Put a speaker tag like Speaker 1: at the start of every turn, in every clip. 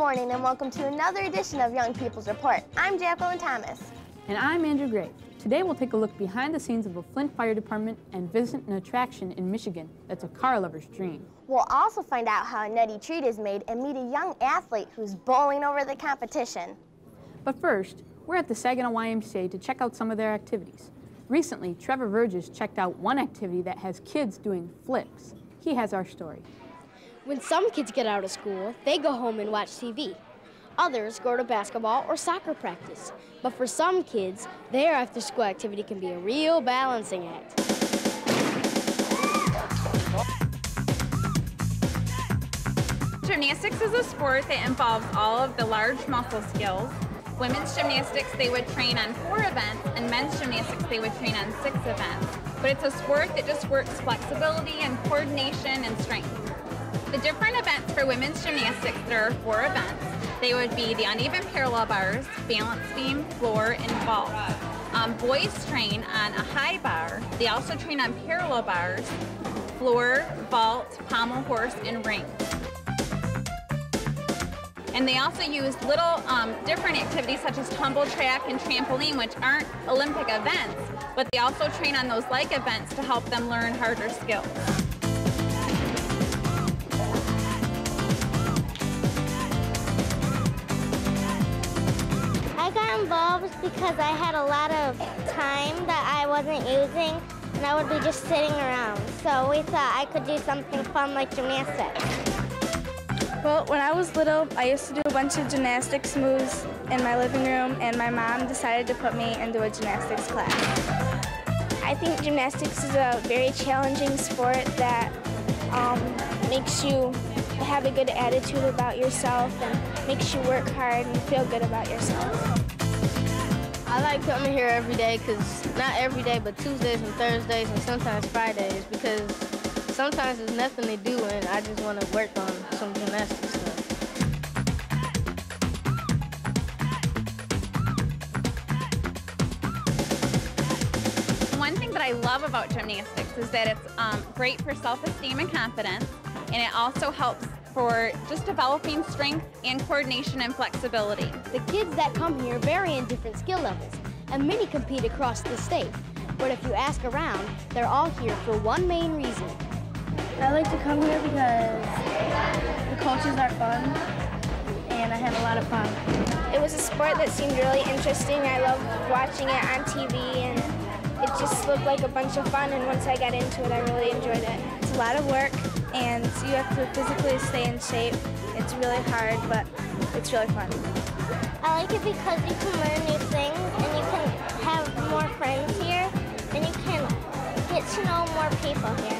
Speaker 1: morning and welcome to another edition of Young People's Report. I'm Jacquelyn Thomas.
Speaker 2: And I'm Andrea Grefe. Today we'll take a look behind the scenes of a Flint Fire Department and visit an attraction in Michigan that's a car lover's dream.
Speaker 1: We'll also find out how a nutty treat is made and meet a young athlete who's bowling over the competition.
Speaker 2: But first, we're at the Saginaw YMCA to check out some of their activities. Recently, Trevor Verges checked out one activity that has kids doing flips. He has our story.
Speaker 3: When some kids get out of school, they go home and watch TV. Others go to basketball or soccer practice. But for some kids, their after-school activity can be a real balancing act.
Speaker 4: Gymnastics is a sport that involves all of the large muscle skills. Women's gymnastics, they would train on 4 events, and men's gymnastics, they would train on 6 events. But it's a sport that just works flexibility and coordination and strength. The different events for women's gymnastics, there are 4 events. They would be the uneven parallel bars, balance beam, floor, and vault. Boys train on a high bar. They also train on parallel bars, floor, vault, pommel horse, and ring. And they also use little different activities such as tumble track and trampoline, which aren't Olympic events, but they also train on those like events to help them learn harder skills.
Speaker 5: I got involved because I had a lot of time that I wasn't using, and I would be just sitting around. So we thought I could do something fun like gymnastics.
Speaker 6: Well, when I was little, I used to do a bunch of gymnastics moves in my living room, and my mom decided to put me into a gymnastics class. I think gymnastics is a very challenging sport that makes you have a good attitude about yourself and makes you work hard and feel good about yourself.
Speaker 3: I like coming here every day because, not every day, but Tuesdays and Thursdays and sometimes Fridays, because sometimes there's nothing to do and I just want to work on some gymnastics stuff.
Speaker 4: One thing that I love about gymnastics is that it's great for self-esteem and confidence, and it also helps for just developing strength and coordination and flexibility.
Speaker 3: The kids that come here vary in different skill levels, and many compete across the state. But if you ask around, they're all here for one main reason.
Speaker 6: I like to come here because the coaches are fun, and I have a lot of fun. It was a sport that seemed really interesting. I loved watching it on TV, and it just looked like a bunch of fun, and once I got into it, I really enjoyed it. It's a lot of work, and you have to physically stay in shape. It's really hard, but it's really fun.
Speaker 5: I like it because you can learn new things, and you can have more friends here, and you can get to know more people here.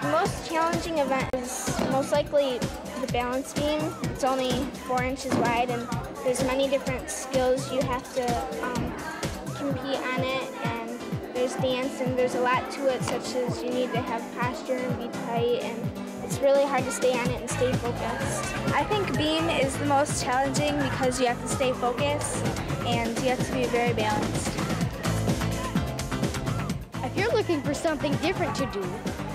Speaker 6: The most challenging event is most likely the balance beam. It's only 4 inches wide, and there's many different skills you have to compete on it, and there's dance, and there's a lot to it, such as you need to have posture and be tight, and it's really hard to stay on it and stay focused. I think beam is the most challenging because you have to stay focused, and you have to be very balanced.
Speaker 3: If you're looking for something different to do,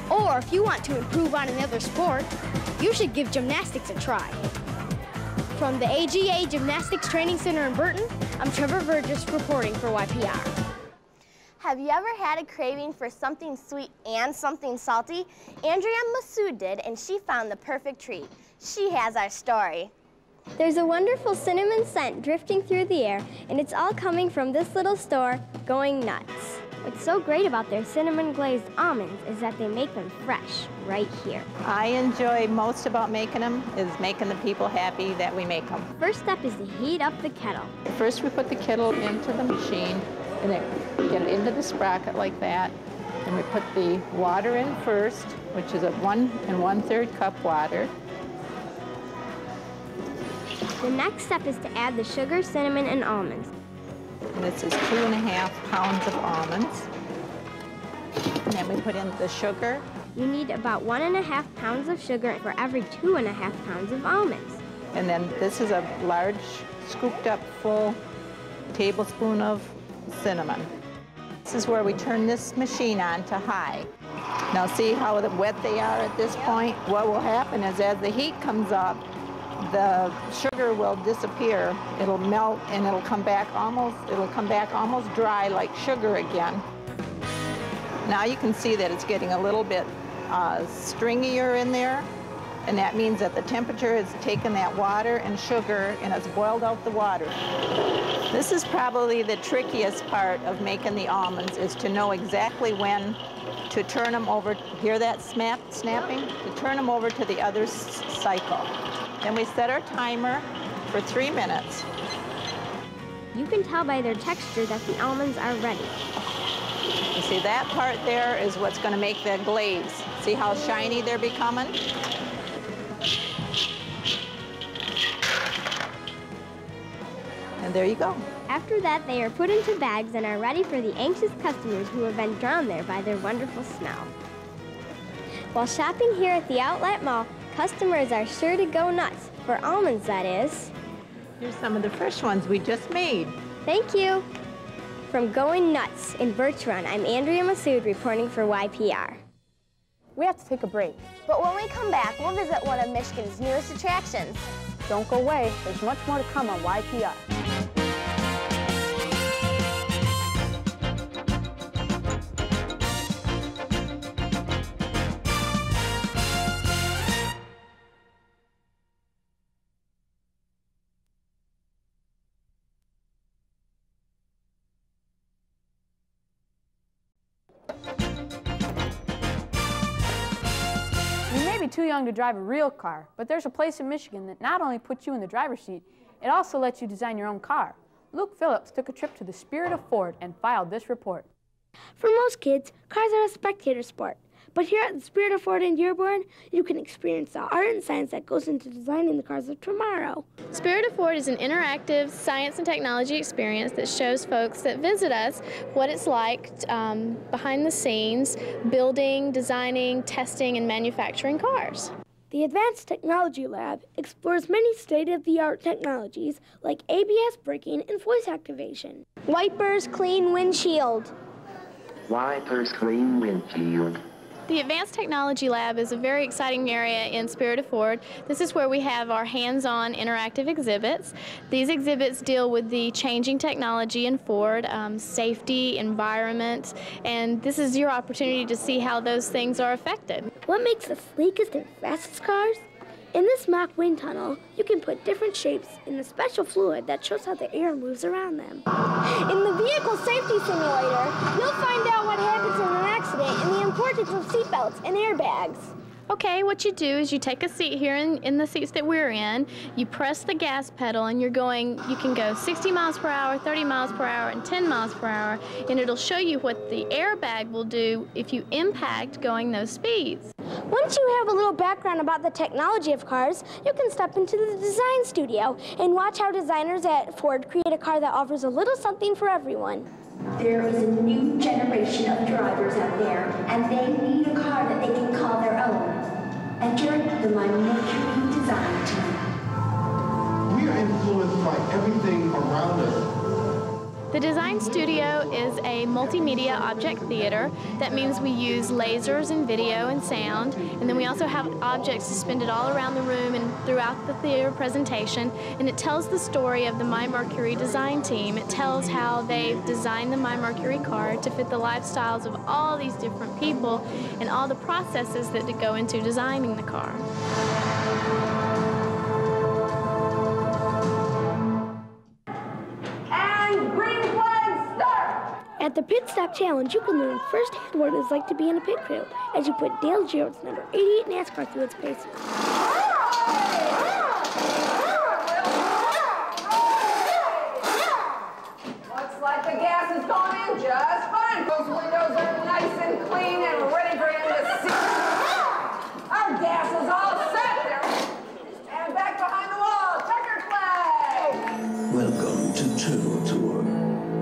Speaker 3: or if you want to improve on another sport, you should give gymnastics a try. From the AGA Gymnastics Training Center in Burton, I'm Trevor Verges reporting for YPR.
Speaker 1: Have you ever had a craving for something sweet and something salty? Andrea Masud did, and she found the perfect treat. She has our story.
Speaker 5: There's a wonderful cinnamon scent drifting through the air, and it's all coming from this little store, Going Nuts. What's so great about their cinnamon glazed almonds is that they make them fresh right here.
Speaker 7: I enjoy most about making them is making the people happy that we make them.
Speaker 5: First step is to heat up the kettle.
Speaker 7: First we put the kettle into the machine and then get it into the sprocket like that. And we put the water in first, which is a 1 1/3 cup water.
Speaker 5: The next step is to add the sugar, cinnamon, and almonds.
Speaker 7: And this is 2½ pounds of almonds. And then we put in the sugar.
Speaker 5: You need about 1½ pounds of sugar for every 2½ pounds of almonds.
Speaker 7: And then this is a large scooped up full tablespoon of cinnamon. This is where we turn this machine on to high. Now see how wet they are at this point? What will happen is as the heat comes up, the sugar will disappear. It'll melt and it'll come back almost dry like sugar again. Now you can see that it's getting a little bit stringier in there, and that means that the temperature has taken that water and sugar and it's boiled out the water. This is probably the trickiest part of making the almonds, is to know exactly when to turn them over. Hear that snapping? To turn them over to the other cycle. Then we set our timer for 3 minutes.
Speaker 5: You can tell by their texture that the almonds are ready.
Speaker 7: You see that part there is what's going to make the glaze. See how shiny they're becoming? And there you go.
Speaker 5: After that, they are put into bags and are ready for the anxious customers who have been drawn there by their wonderful smell. While shopping here at the Outlet Mall, customers are sure to go nuts, for almonds, that is.
Speaker 7: Here's some of the fresh ones we just made.
Speaker 5: Thank you. From Going Nuts in Birch Run, I'm Andrea Masud reporting for YPR.
Speaker 2: We have to take a break.
Speaker 1: But when we come back, we'll visit one of Michigan's newest attractions.
Speaker 2: Don't go away. There's much more to come on YPR. Too young to drive a real car, but there's a place in Michigan that not only puts you in the driver's seat, it also lets you design your own car. Luke Phillips took a trip to the Spirit of Ford and filed this report.
Speaker 8: For most kids, cars are a spectator sport. But here at the Spirit of Ford in Dearborn, you can experience the art and science that goes into designing the cars of tomorrow.
Speaker 9: Spirit of Ford is an interactive science and technology experience that shows folks that visit us what it's like behind the scenes, building, designing, testing, and manufacturing cars.
Speaker 8: The Advanced Technology Lab explores many state-of-the-art technologies like ABS braking and voice activation.
Speaker 3: Wipers clean windshield.
Speaker 10: Wipers clean windshield.
Speaker 9: The Advanced Technology Lab is a very exciting area in Spirit of Ford. This is where we have our hands-on interactive exhibits. These exhibits deal with the changing technology in Ford, safety, environment, and this is your opportunity to see how those things are affected.
Speaker 8: What makes the sleekest and fastest cars? In this mock wind tunnel, you can put different shapes in a special fluid that shows how the air moves around them.
Speaker 3: In the vehicle safety simulator, you'll find out what happens in an accident and the importance of seatbelts and airbags.
Speaker 9: Okay, what you do is you take a seat here in the seats that we're in, you press the gas pedal and you can go 60 miles per hour, 30 miles per hour, and 10 miles per hour, and it'll show you what the airbag will do if you impact going those speeds.
Speaker 3: Once you have a little background about the technology of cars, you can step into the design studio and watch how designers at Ford create a car that offers a little something for everyone.
Speaker 11: There is a new generation of drivers out there, and they need a car that they can call their own. Enter the My Mercury design team.
Speaker 12: We are influenced by everything around us.
Speaker 9: The design studio is a multimedia object theater. That means we use lasers and video and sound, and then we also have objects suspended all around the room and throughout the theater presentation, and it tells the story of the My Mercury design team. It tells how they've designed the My Mercury car to fit the lifestyles of all these different people and all the processes that go into designing the car.
Speaker 8: At the Pit Stop Challenge, you can learn firsthand what it's like to be in a pit crew as you put Dale Jarrett's number 88 NASCAR through its paces.
Speaker 13: Looks like the gas has gone in just fine. Those windows are nice and clean and ready for him to see. Our gas is all set there. And back behind the wall, checker flag.
Speaker 14: Welcome to Turbo Tour.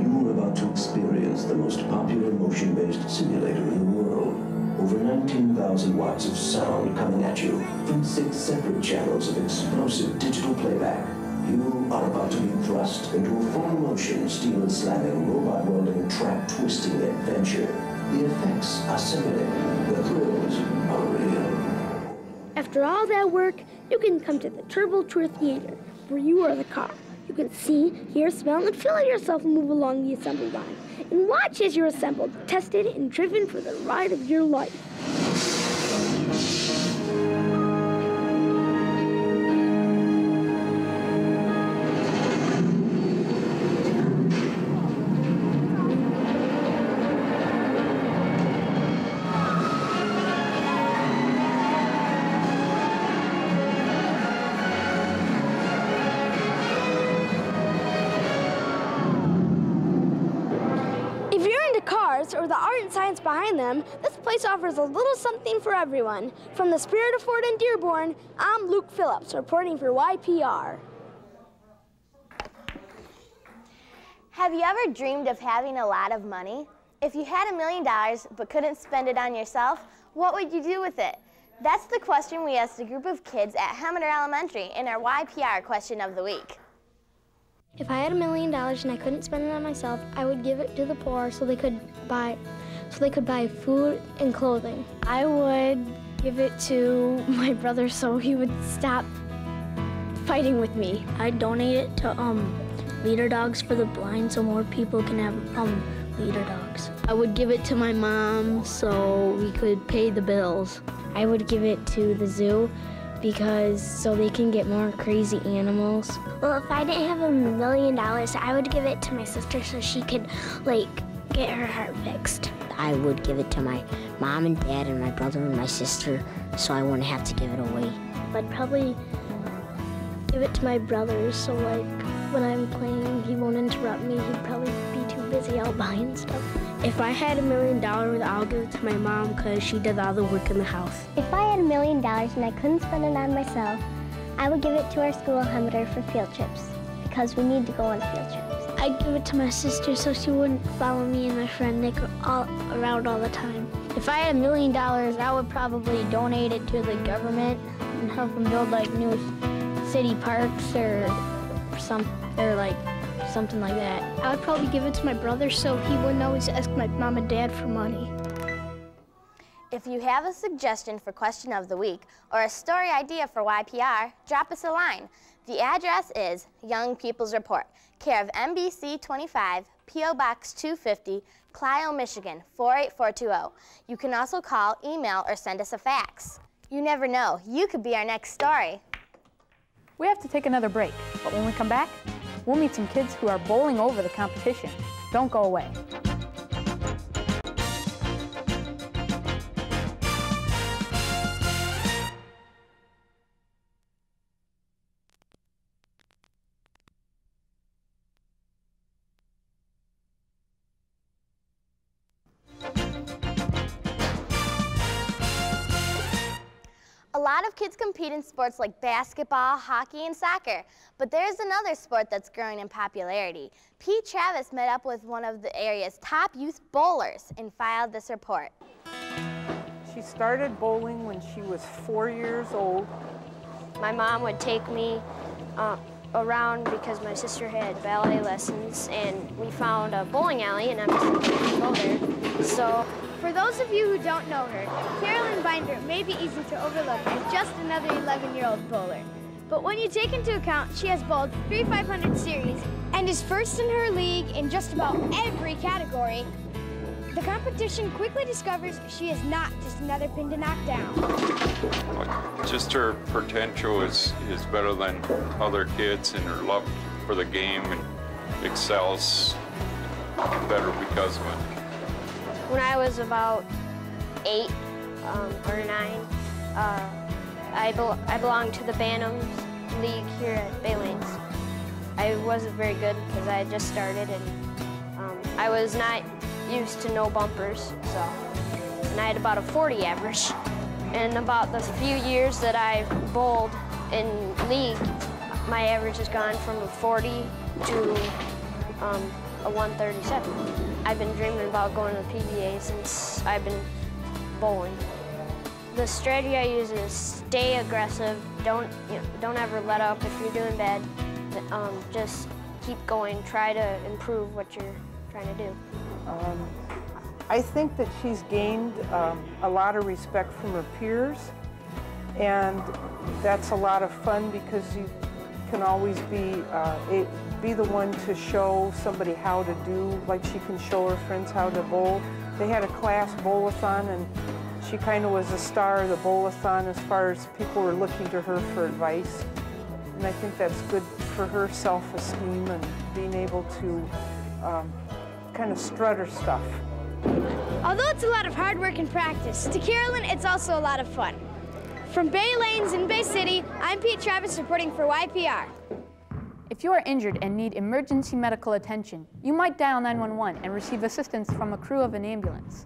Speaker 14: You are about to experience the most popular motion-based simulator in the world. Over 19,000 watts of sound coming at you from 6 separate channels of explosive digital playback. You are about to be thrust into a full-motion steel slamming, robot welding, track twisting adventure. The effects are scintillating. The thrills are real.
Speaker 8: After all that work, you can come to the Turbo Tour Theater, where you are the car. You can see, hear, smell, and feel yourself move along the assembly line, and watch as you're assembled, tested, and driven for the ride of your life. Or the art and science behind them, this place offers a little something for everyone. From the spirit of Ford and Dearborn, I'm Luke Phillips, reporting for YPR.
Speaker 1: Have you ever dreamed of having a lot of money? If you had $1 million but couldn't spend it on yourself, what would you do with it? That's the question we asked a group of kids at Hemmeter Elementary in our YPR Question of the Week.
Speaker 3: If I had $1 million and I couldn't spend it on myself, I would give it to the poor so they could buy food and clothing. I would give it to my brother so he would stop fighting with me. I'd donate it to leader dogs for the blind so more people can have leader dogs. I would give it to my mom so we could pay the bills. I would give it to the zoo so they can get more crazy animals.
Speaker 15: Well, if I didn't have $1 million, I would give it to my sister so she could, get her heart fixed.
Speaker 16: I would give it to my mom and dad and my brother and my sister so I wouldn't have to give it away.
Speaker 3: I'd probably give it to my brother so, when I'm playing, he won't interrupt me. He'd probably be too busy out buying stuff.
Speaker 17: If I had $1 million, I'll give it to my mom because she does all the work in the house.
Speaker 5: If I had $1 million and I couldn't spend it on myself, I would give it to our school Hemmeter for field trips because we need to go on field trips.
Speaker 15: I'd give it to my sister so she wouldn't follow me and my friend Nick all around all the time.
Speaker 3: If I had $1 million, I would probably donate it to the government and help them build new city parks or something like that.
Speaker 15: I would probably give it to my brother so he wouldn't always ask my mom and dad for money.
Speaker 1: If you have a suggestion for Question of the Week or a story idea for YPR, drop us a line. The address is Young People's Report, care of NBC 25, P.O. Box 250, Clio, Michigan 48420. You can also call, email, or send us a fax. You never know, you could be our next story.
Speaker 2: We have to take another break, but when we come back, we'll meet some kids who are bowling over the competition. Don't go away.
Speaker 1: A lot of kids compete in sports like basketball, hockey, and soccer, but there's another sport that's growing in popularity. Pete Travis met up with one of the area's top youth bowlers and filed this report.
Speaker 18: She started bowling when she was 4 years old.
Speaker 19: My mom would take me around because my sister had ballet lessons, and we found a bowling alley, and I'm just going to go there.
Speaker 3: So, for those of you who don't know her, Carolyn Binder may be easy to overlook as just another 11-year-old bowler. But when you take into account she has bowled 3 500 series and is first in her league in just about every category, the competition quickly discovers she is not just another pin to knock down.
Speaker 20: Just her potential is better than other kids, and her love for the game and excels better because of it.
Speaker 19: When I was about 8 or 9, I belonged to the Bantams League here at Baylanes. I wasn't very good because I had just started, and I was not used to no bumpers, and I had about a 40 average. And about the few years that I bowled in league, my average has gone from a 40 to a 137. I've been dreaming about going to the PBA since I've been bowling. The strategy I use is stay aggressive. Don't ever let up if you're doing bad. just keep going, try to improve what you're trying to do.
Speaker 18: I think that she's gained a lot of respect from her peers, and that's a lot of fun because you can always be the one to show somebody how to do, like she can show her friends how to bowl. They had a class bowl-a-thon, and she kind of was a star of the bowl-a-thon as far as people were looking to her for advice. And I think that's good for her self-esteem and being able to kind of strut her stuff.
Speaker 3: Although it's a lot of hard work and practice, to Carolyn, it's also a lot of fun. From Bay Lanes in Bay City, I'm Pete Travis reporting for YPR.
Speaker 2: If you are injured and need emergency medical attention, you might dial 911 and receive assistance from a crew of an ambulance.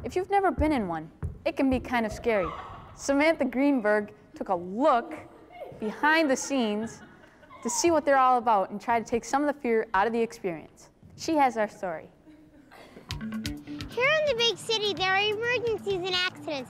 Speaker 2: If you've never been in one, it can be kind of scary. Samantha Greenberg took a look behind the scenes to see what they're all about and try to take some of the fear out of the experience. She has our story.
Speaker 5: Here in the big city, there are emergencies and accidents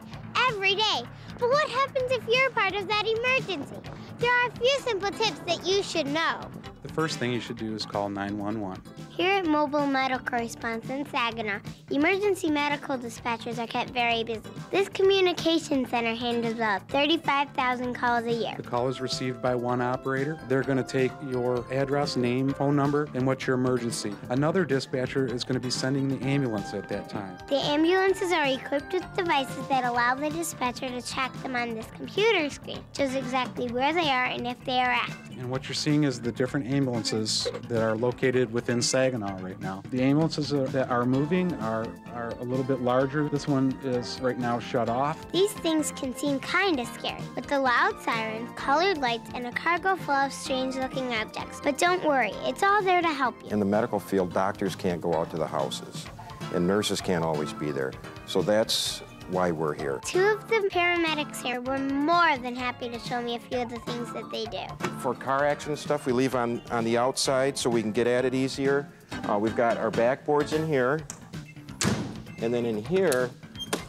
Speaker 5: every day. But what happens if you're part of that emergency? There are a few simple tips that you should know.
Speaker 21: The first thing you should do is call 911.
Speaker 5: Here at Mobile Medical Response in Saginaw, emergency medical dispatchers are kept very busy. This communication center handles about 35,000 calls a year.
Speaker 21: The call is received by one operator. They're going to take your address, name, phone number, and what's your emergency. Another dispatcher is going to be sending the ambulance at that time.
Speaker 5: The ambulances are equipped with devices that allow the dispatcher to track them on this computer screen, shows exactly where they are and if they are active.
Speaker 21: And what you're seeing is the different ambulances that are located within Saginaw right now. The ambulances that are moving are a little bit larger. This one is right now shut off.
Speaker 5: These things can seem kind of scary, with the loud sirens, colored lights, and a cargo full of strange-looking objects. But don't worry, it's all there to help you.
Speaker 22: In the medical field, doctors can't go out to the houses, and nurses can't always be there. So that's why we're here.
Speaker 5: Two of the paramedics here were more than happy to show me a few of the things that they do.
Speaker 22: For car accident stuff, we leave on the outside so we can get at it easier. We've got our backboards in here, and then in here,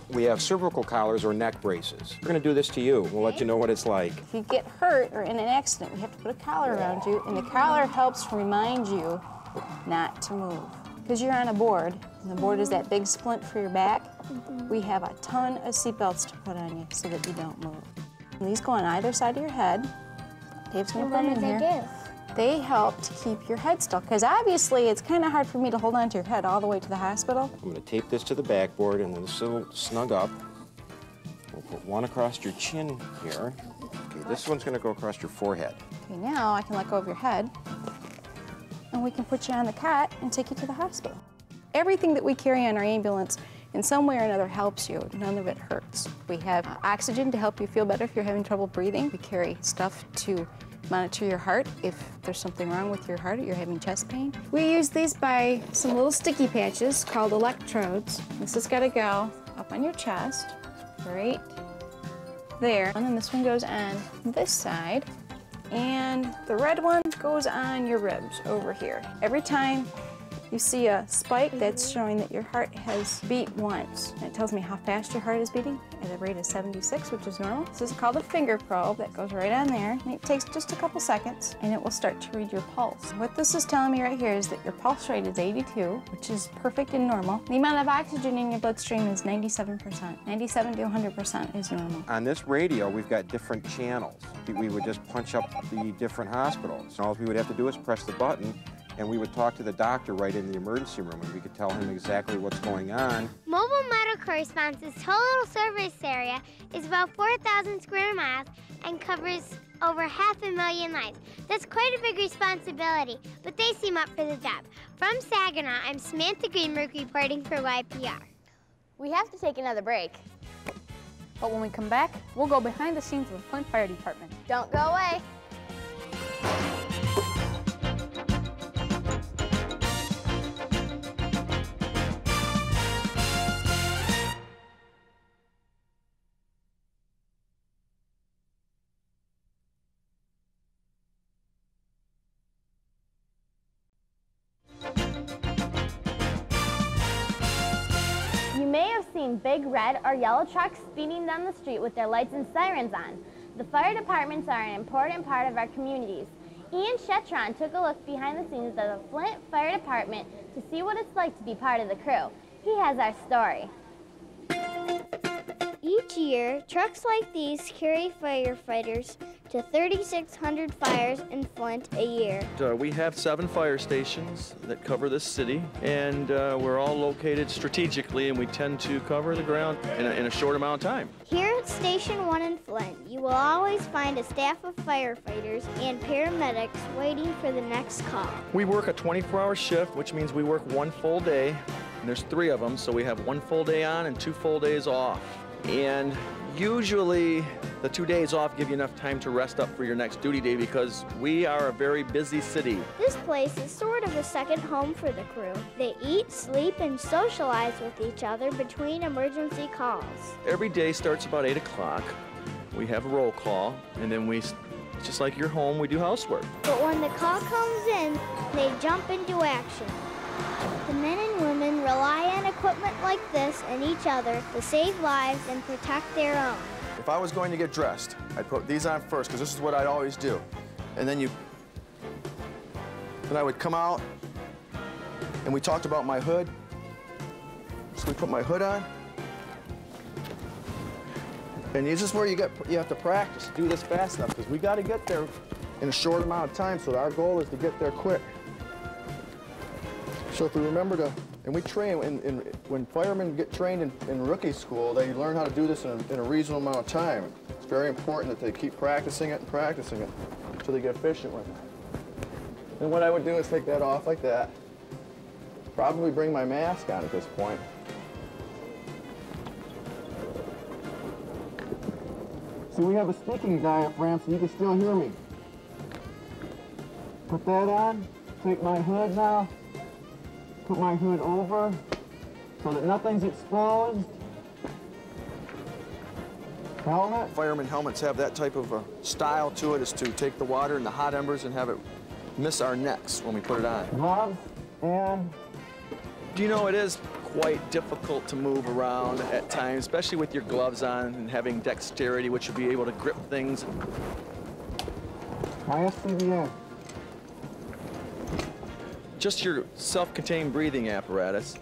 Speaker 22: we have cervical collars or neck braces. We're gonna do this to you. We'll let you know what it's like.
Speaker 23: If you get hurt or in an accident, we have to put a collar around you, and the collar helps remind you not to move. Because you're on a board, and the board is that big splint for your back. We have a ton of seatbelts to put on you so that you don't move. And these go on either side of your head. Dave's gonna put them in here.
Speaker 5: What do?
Speaker 23: They help to keep your head still, because obviously it's kind of hard for me to hold on to your head all the way to the hospital.
Speaker 22: I'm gonna tape this to the backboard, and then this will snug up. We'll put one across your chin here. Okay, this one's gonna go across your forehead.
Speaker 23: Okay, now I can let go of your head, and we can put you on the cot and take you to the hospital. Everything that we carry on our ambulance in some way or another helps you. None of it hurts. We have oxygen to help you feel better if you're having trouble breathing. We carry stuff to monitor your heart if there's something wrong with your heart or you're having chest pain. We use these by some little sticky patches called electrodes. This has got to go up on your chest, right there. And then this one goes on this side. And the red one goes on your ribs over here. Every time you see a spike, that's showing that your heart has beat once. And it tells me how fast your heart is beating at a rate of 76, which is normal. This is called a finger probe that goes right on there. And it takes just a couple seconds, and it will start to read your pulse. What this is telling me right here is that your pulse rate is 82, which is perfect and normal. The amount of oxygen in your bloodstream is 97%. 97 to 100% is normal.
Speaker 22: On this radio, we've got different channels. We would just punch up the different hospitals. All we would have to do is press the button, and we would talk to the doctor right in the emergency room, and we could tell him exactly what's going on.
Speaker 5: Mobile Medical Response's total service area is about 4,000 square miles and covers over 500,000 lives. That's quite a big responsibility, but they seem up for the job. From Saginaw, I'm Samantha Greenberg reporting for YPR.
Speaker 1: We have to take another break.
Speaker 2: But when we come back, we'll go behind the scenes of the Flint Fire Department.
Speaker 1: Don't go away.
Speaker 24: You may have seen big red or yellow trucks speeding down the street with their lights and sirens on. The fire departments are an important part of our communities. Ian Shetron took a look behind the scenes of the Flint Fire Department to see what it's like to be part of the crew. He has our story.
Speaker 5: Each year, trucks like these carry firefighters to 3,600 fires in Flint a year.
Speaker 4: We have 7 fire stations that cover this city, and we're all located strategically, and we tend to cover the ground in a short amount of time.
Speaker 5: Here at Station 1 in Flint, you will always find a staff of firefighters and paramedics waiting for the next call.
Speaker 4: We work a 24-hour shift, which means we work 1 full day, and there's 3 of them, so we have 1 full day on and 2 full days off. And usually the 2 days off give you enough time to rest up for your next duty day because we are a very busy city.
Speaker 5: This place is sort of a second home for the crew. They eat, sleep, and socialize with each other between emergency calls.
Speaker 4: Every day starts about 8 o'clock. We have a roll call, and then just like your home, we do housework.
Speaker 5: But when the call comes in, they jump into action. The men and women rely on equipment like this and each other to save lives and protect their own.
Speaker 6: If I was going to get dressed, I'd put these on first, because this is what I'd always do. And then I would come out, and we talked about my hood. So we put my hood on. And this is where you have to practice, do this fast enough, because we got to get there in a short amount of time, so our goal is to get there quick. So if we remember to, and we train, when firemen get trained in rookie school, they learn how to do this in a reasonable amount of time. It's very important that they keep practicing it until they get efficient with it. And what I would do is take that off like that. Probably bring my mask on at this point. So we have a speaking diaphragm so you can still hear me. Put that on, take my hood now. Put my hood over so that nothing's exposed. Helmet. Fireman helmets have that type of style to it, is to take the water and the hot embers and have it miss our necks when we put it on. Gloves and...
Speaker 4: Do you know, it is quite difficult to move around at times, especially with your gloves on and having dexterity, which you'll be able to grip things.
Speaker 6: My SCBA.
Speaker 4: Just your self-contained breathing apparatus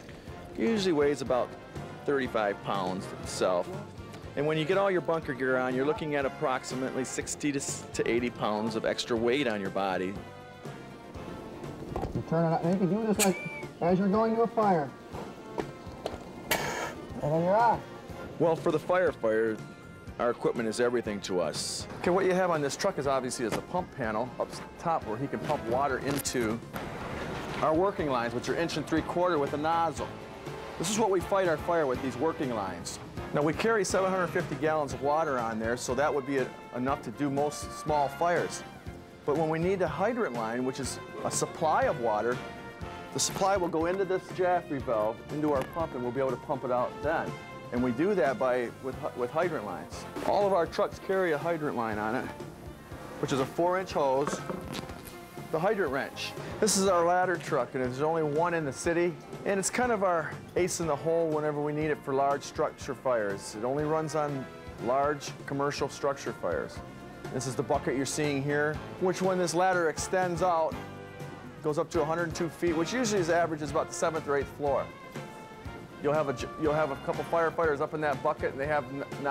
Speaker 4: usually weighs about 35 pounds itself. And when you get all your bunker gear on, you're looking at approximately 60 to 80 pounds of extra weight on your body.
Speaker 6: You turn it up, and you can do this like as you're going to a fire. And then you're off.
Speaker 4: Well, for the firefighter, our equipment is everything to us.
Speaker 6: Okay, what you have on this truck is obviously a pump panel up top where he can pump water into our working lines, which are 1 3/4 with a nozzle. This is what we fight our fire with, these working lines. Now, we carry 750 gallons of water on there, so that would be enough to do most small fires. But when we need a hydrant line, which is a supply of water, the supply will go into this Jaffrey valve, into our pump, and we'll be able to pump it out then. And we do that with hydrant lines. All of our trucks carry a hydrant line on it, which is a 4-inch hose. The hydrant wrench. This is our ladder truck, and there's only one in the city, and it's kind of our ace in the hole whenever we need it for large structure fires. It only runs on large commercial structure fires. This is the bucket you're seeing here, which when this ladder extends out, goes up to 102 feet, which usually averages about the 7th or 8th floor. You'll have a couple firefighters up in that bucket, and they have,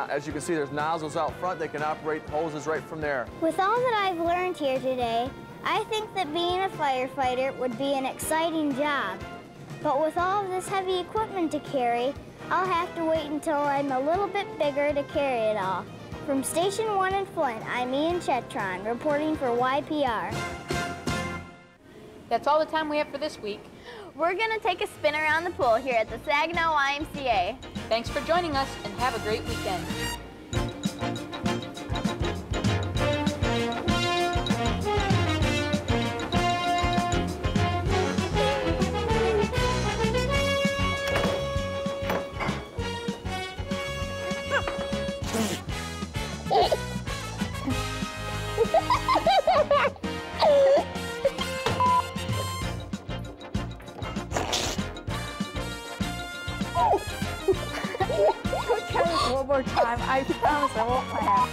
Speaker 6: as you can see, there's nozzles out front. They can operate hoses right from there.
Speaker 5: With all that I've learned here today, I think that being a firefighter would be an exciting job. But with all of this heavy equipment to carry, I'll have to wait until I'm a little bit bigger to carry it all. From Station 1 in Flint, I'm Ian Shetron, reporting for YPR.
Speaker 2: That's all the time we have for this week.
Speaker 1: We're gonna take a spin around the pool here at the Saginaw YMCA.
Speaker 2: Thanks for joining us, and have a great weekend. One more time. I promise I won't laugh.